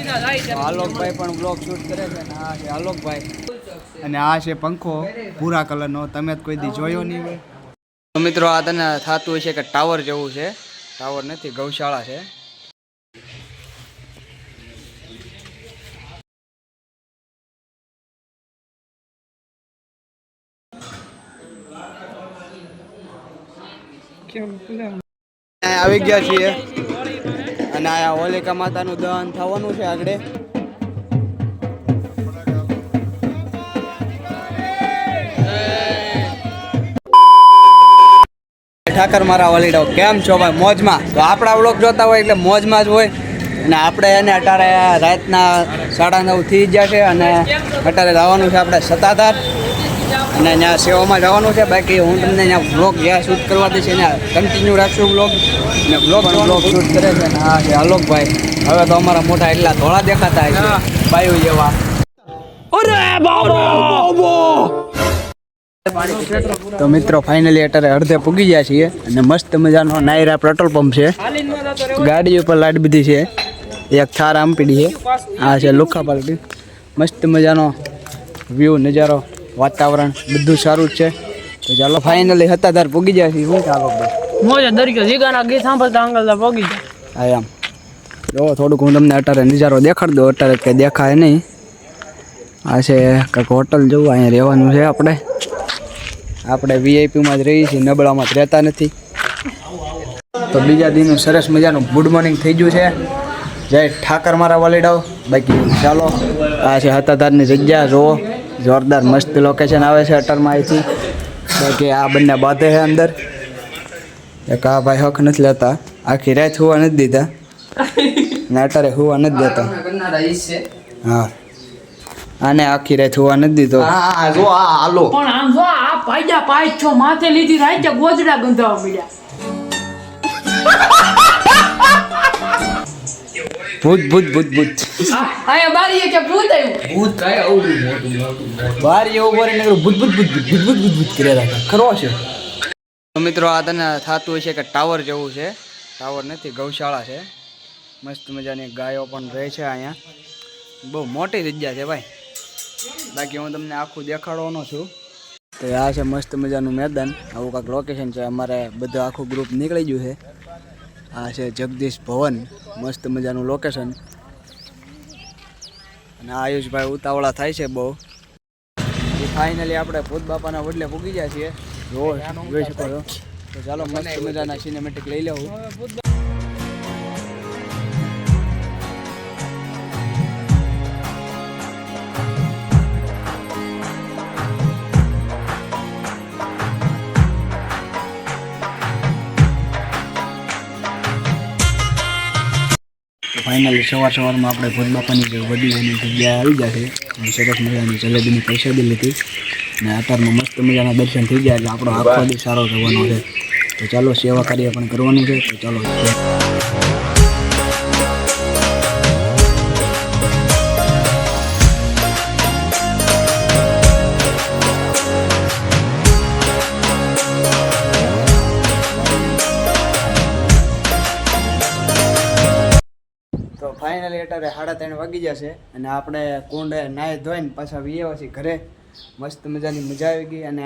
આલોકભાઈ પણ blog shoot કરે છે અને આ છે આલોકભાઈ અને આ છે પંખો ભૂરા કલરનો. તમે જ કોઈ દી જોયો નહીં હોય તો મિત્રો આ તને થતું હોય છે કે ટાવર જેવું છે. ટાવર નથી, ગૌશાળા છે. આવી ગયા છીએ અને આ હોલિકા માતાનું દહન થવાનું છે આગળ. ઠાકર મારા વલીડાઓ કેમ છો ભાઈ? મોજમાં? તો આપણા વ્લોગ જોતા હોય એટલે મોજમાં જ હોય. અને આપણે એને અત્યારે રાતના 9:30 થઈ ગયા છે અને અત્યારે જવાનું છે આપણે સત્તાધાર અને ત્યાં સેવામાં જવાનું છે. બાકી હું તમને ત્યાં બ્લોગ જ્યાં શૂટ કરવા દઈશ ત્યાં કન્ટિન્યુ રાખશું બ્લોગ ને બ્લોગ શૂટ કરે છે. અને હા છે આલોકભાઈ. હવે તો અમારા મોટા એટલા ધોળા દેખાતા છે બાયુ જેવા. તો મિત્રો ફાઇનલી અત્યારે અડધે પૂગી ગયા છીએ અને મસ્ત મજાનો નાયરા પેટ્રોલ પંપ છે. ગાડી ઉપર લાઈટ બધી છે. એક થાર આમપીડી છે. આ છે લુખા પાલટી. મસ્ત મજાનો વ્યૂ, નજારો, વાતાવરણ બધું સારું જ છે. તો ચાલો ફાઇનલી સત્તાધાર પૂગી જાય છે. શું ચાલો મોજે દરિયો જીગાના ગીત સાંભળતા આંગળતા પૂગી જાય. હા એમ જો થોડુંક હું તમને અત્યારે નજારો દેખાડી દઉં. અત્યારે કંઈ દેખાય નહીં. આ છે કંઈક હોટલ જેવું, અહીંયા રહેવાનું છે. આપણે વીઆઈપીમાં જ રહીએ છીએ, નબળામાં જ રહેતા નથી. તો બીજા દિનનું સરસ મજાનું ગુડ મોર્નિંગ થઈ ગયું છે. જય ઠાકર મારા વલીડાઓ. બાકી ચાલો આ છે સત્તાધારની જગ્યા. જુઓ જોરદાર મસ્ત લોકેશન આવે છે અટરમાં અહીંથી. બાકી આ બંને બાંધે છે અંદર. એક આ ભાઈ હક નથી લેતા, આખી રાત હોવા નથી દીધા ને અત્યારે હોવા નથી દેતા. હા આને આખી રાત હોવા નથી દીધો. પણ આમ જો આ પાયજા પાય છો માથે લીધી રાઈ ગોજડા ગંધાવા મળ્યા. ભૂત ભૂત ભૂત ભૂત આયા બારીએ કે ભૂત આવ્યું. ભૂત કાય આવડું મોટું બારી એવું બોરે નકર ભૂત ભૂત ભૂત ભૂત ભૂત ભૂત ભૂત કરે રાખે. ખરો છે. તો મિત્રો આ તને થતું હોય છે કે ટાવર જેવું છે. ટાવર નથી, ગૌશાળા છે. મસ્ત મજાની ગાયો પણ રહે છે અહીંયા. બહુ મોટી જગ્યા છે ભાઈ. બાકી હું તમને આખું દેખાડવાનો છું. તો આ છે મસ્ત મજાનું મેદાન. આવું કાંઈક લોકેશન છે. અમારે બધું આખું ગ્રુપ નીકળી ગયું છે. આ છે જગદીશ ભવન. મસ્ત મજાનું લોકેશન. અને આયુષભાઈ ઉતાવળા થાય છે બહુ. ફાઇનલી આપણે ભૂત બાપાના વડલે પૂગી ગયા છીએ. જોઈ શકો છો. તો ચાલો મસ્ત મજાના સિનેમેટિક લઈ લેવું. ફાઇનલી સવારમાં આપણે ભૂત બાપાની જે વડીલોની જગ્યાએ આવી ગયા છે. સરસ મજાની જલેબીની પ્રસાદી લીધી અને અત્યારમાં મસ્ત મજાના દર્શન થઈ ગયા એટલે આપણો આખો દિવસ સારો રહેવાનો છે. તો ચાલો સેવા કાર્ય પણ કરવાનું છે. તો ચાલો ફાઇનલી અત્યારે 3:30 વાગી જશે અને આપણે કુંડે નાહી ધોઈને પાછા આવ્યા છીએ ઘરે. મસ્ત મજાની મજા આવી ગઈ અને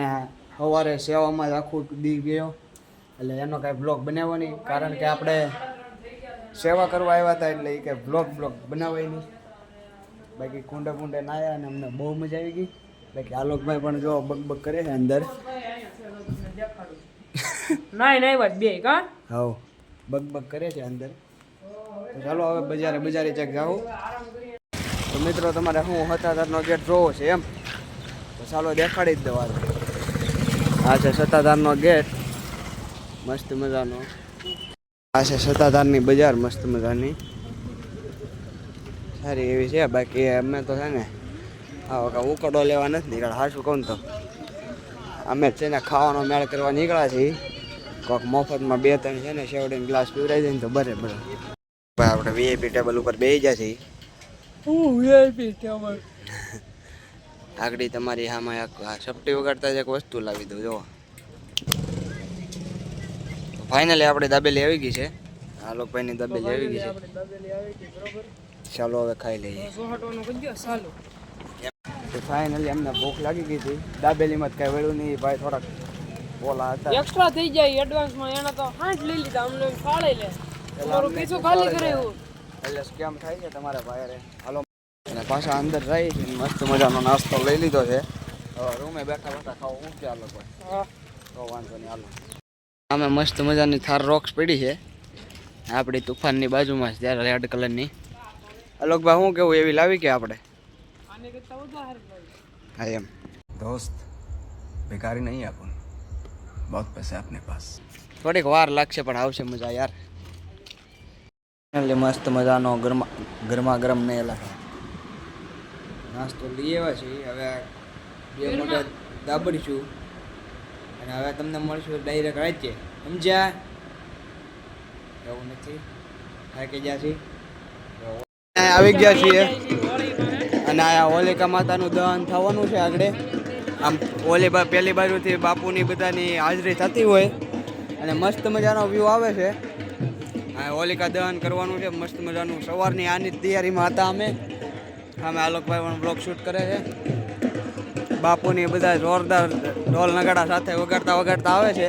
સવારે સેવામાં જ આખું દી ગયો એટલે એનો કાંઈ બ્લોગ બનાવ્યો નહીં. કારણ કે આપણે સેવા કરવા આવ્યા હતા એટલે એ કાંઈ બ્લોગ બનાવાય નહીં. બાકી કુંડે નાહ્યા અને અમને બહુ મજા આવી ગઈ. બાકી આલોકભાઈ પણ જો બગ કરે છે અંદર. નાઈ વાત બે કા હા બગ કરે છે અંદર. તો ચાલો હવે બજારે ચેક જાઓ. તો મિત્રો તમારે શું સત્તાધારનો ગેટ જોવો છે એમ? તો ચાલો દેખાડી જ દવા. આ છે સત્તાધારનો ગેટ મસ્ત મજાનો. આ છે સત્તાધારની બજાર મસ્ત મજાની સારી એવી છે. બાકી અમે તો છે ને આ ઉકડો લેવા નથી નીકળ્યા. હાશું કહું તો અમે છે ને ખાવાનો મેળ કરવા નીકળ્યા છીએ. કોઈક મફતમાં 2-3 છે ને શેવડીને ગ્લાસ પીવડાવી દે ને તો બરાબર. આપણે વીઆઈપી ટેબલ ઉપર બેસી ગયા છીએ. વીઆઈપી ટેબલ આગળ તમારી આમાં એક સપટી વગાડતા જ એક વસ્તુ લાવી દઉં જો. ફાઇનલી આપણે દાબેલી આવી ગઈ છે. આ લોકોની દાબેલી આવી ગઈ છે. ચાલો હવે ખાઈ લઈએ. સોહટવાનું કરજો ચાલો. તો ફાઇનલી અમને ભૂખ લાગી ગઈ હતી. દાબેલીમાં જ કાંઈ વેળું નહીં ભાઈ, થોડાક ઓલા હતા. એક્સ્ટ્રા થઈ જાય એડવાન્સમાં, એના તો 60 લઈ લીધા અમને ફાળે લે. તમારું પીછું ખાલી કરે એવું એટલે સ્કેમ થાય છે તમારા ભાઈ. હાલો અને પાછા અંદર રહી છે, મસ્ત મજાનો નાસ્તો લઈ લીધો છે. હવે રૂમે બેઠા બેઠા ખાવું હું કે હાલો ભાઈ. હા તો વાંધો નહીં હાલો. અમે મસ્ત મજાની થાર રોક્સ પડી છે આપણી તુફાનની બાજુમાં જ, ત્યારે રેડ કલરની. અલોકભાઈ શું કેવું, એવી લાવી કે આપણે? આને કરતા વધારે ભાઈ. હા એમ. દોસ્ત બેકારી નહીં આપણ, બહુ પૈસા આપને પાસ. થોડીક વાર લાગશે પણ આવશે મજા યાર. એટલે મસ્ત મજાનો ગરમા ગરમ ને એલા નાસ્તો લઈ આવ્યા છીએ. હવે બે મોટા દાબડીશું અને હવે તમને મળશું ડાયરેક્ટ રાતે, સમજ્યા? એવું નથી, થાકી ગયા છીએ, આવી ગયા છીએ અને આ હોલિકા માતાનું દહન થવાનું છે આગળ. આમ પેલી બાજુથી બાપુની બધાની હાજરી થતી હોય અને મસ્ત મજાનો વ્યૂ આવે છે. આ હોલિકા દહન કરવાનું છે મસ્ત મજાનું. સવારની આની તૈયારીમાં હતા અમે આલોકભાઈ પણ બ્લોગ શૂટ કરે છે. બાપુની બધા જોરદાર ઢોલ નગાડા સાથે વગાડતા આવે છે.